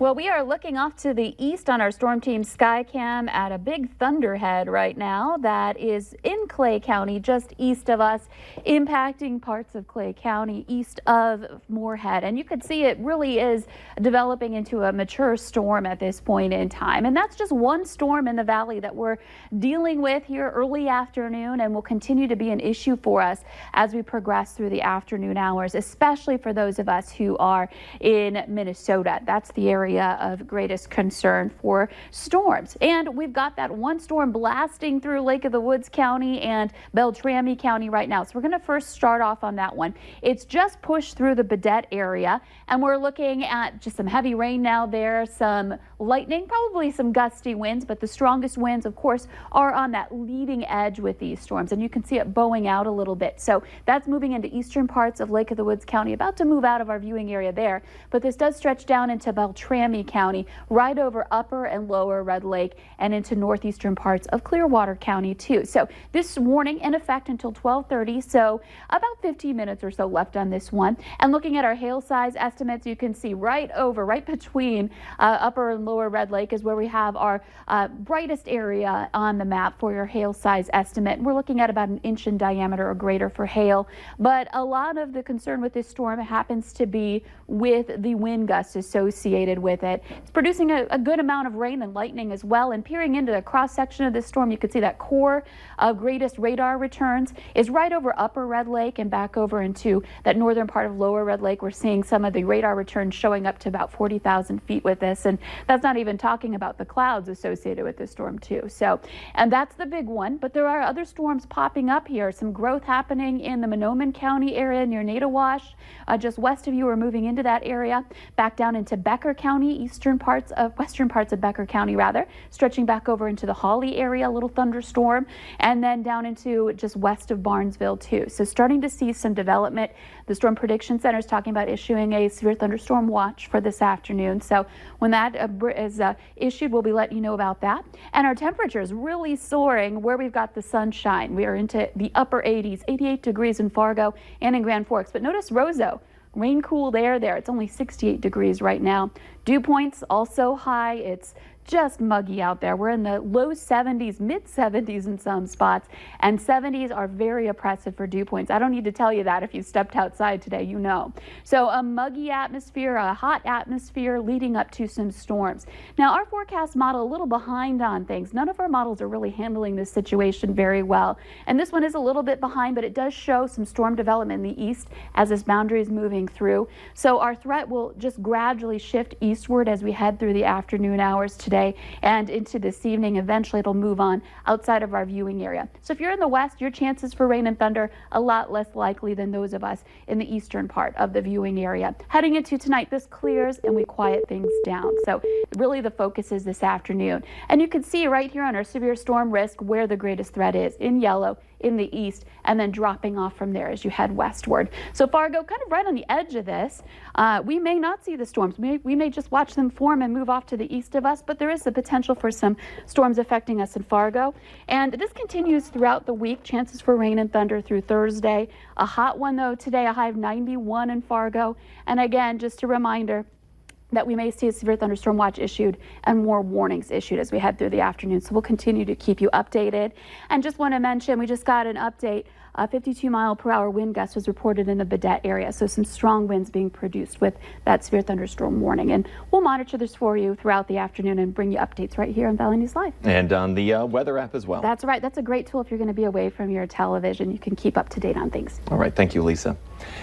Well, we are looking off to the east on our Storm Team Skycam at a big thunderhead right now that is in Clay County, just east of us, impacting parts of Clay County east of Moorhead. And you can see it really is developing into a mature storm at this point in time. And that's just one storm in the valley that we're dealing with here early afternoon and will continue to be an issue for us as we progress through the afternoon hours, especially for those of us who are in Minnesota. That's the area of greatest concern for storms. And we've got that one storm blasting through Lake of the Woods County and Beltrami County right now. So we're going to first start off on that one. It's just pushed through the Baudette area, and we're looking at just some heavy rain now there, some lightning, probably some gusty winds, but the strongest winds, of course, are on that leading edge with these storms, and you can see it bowing out a little bit. So that's moving into eastern parts of Lake of the Woods County, about to move out of our viewing area there, but this does stretch down into Beltrami County, right over upper and lower Red Lake, and into northeastern parts of Clearwater County too. So this warning in effect until 12:30, so about 15 minutes or so left on this one. And looking at our hail size estimates, you can see right between upper and lower Red Lake is where we have our brightest area on the map for your hail size estimate. We're looking at about 1 inch in diameter or greater for hail, but a lot of the concern with this storm happens to be with the wind gusts associated with it. It's producing a good amount of rain and lightning as well, and peering into the cross section of this storm, you can see that core of greatest radar returns is right over upper Red Lake and back over into that northern part of lower Red Lake. We're seeing some of the radar returns showing up to about 40,000 feet with this, and that's not even talking about the clouds associated with this storm too. So, and that's the big one, but there are other storms popping up here. Some growth happening in the Mahnomen County area near Naytawash, just west of you. We're moving into that area, back down into Becker County, western parts of Becker County rather, stretching back over into the Hawley area, a little thunderstorm, and then down into just west of Barnesville too. So starting to see some development. The Storm Prediction Center is talking about issuing a severe thunderstorm watch for this afternoon. So when that is issued, we'll be letting you know about that. And our temperatures really soaring where we've got the sunshine. We are into the upper 80s, 88 degrees in Fargo and in Grand Forks. But notice Roseau, rain cooled air there. It's only 68 degrees right now. Dew points also high. It's just muggy out there. We're in the low 70s, mid 70s in some spots, and 70s are very oppressive for dew points. I don't need to tell you that if you stepped outside today, you know. So a muggy atmosphere, a hot atmosphere leading up to some storms. Now our forecast model a little behind on things. None of our models are really handling this situation very well. And this one is a little bit behind, but it does show some storm development in the east as this boundary is moving through. So our threat will just gradually shift eastward as we head through the afternoon hours today and into this evening. Eventually it'll move on outside of our viewing area. So if you're in the west, your chances for rain and thunder a lot less likely than those of us in the eastern part of the viewing area. Heading into tonight, this clears and we quiet things down. So really the focus is this afternoon. And you can see right here on our severe storm risk where the greatest threat is, in yellow in the east, and then dropping off from there as you head westward. So Fargo, kind of right on the edge of this. We may not see the storms. We may just watch them form and move off to the east of us, but there is the potential for some storms affecting us in Fargo. And this continues throughout the week. Chances for rain and thunder through Thursday. A hot one though today, a high of 91 in Fargo. And again, just a reminder that we may see a severe thunderstorm watch issued and more warnings issued as we head through the afternoon. So we'll continue to keep you updated. And just want to mention, we just got an update. A 52-mile-per-hour wind gust was reported in the Baudette area. So some strong winds being produced with that severe thunderstorm warning. And we'll monitor this for you throughout the afternoon and bring you updates right here on Valley News Live. And on the weather app as well. That's right. That's a great tool if you're going to be away from your television. You can keep up to date on things. All right. Thank you, Lisa.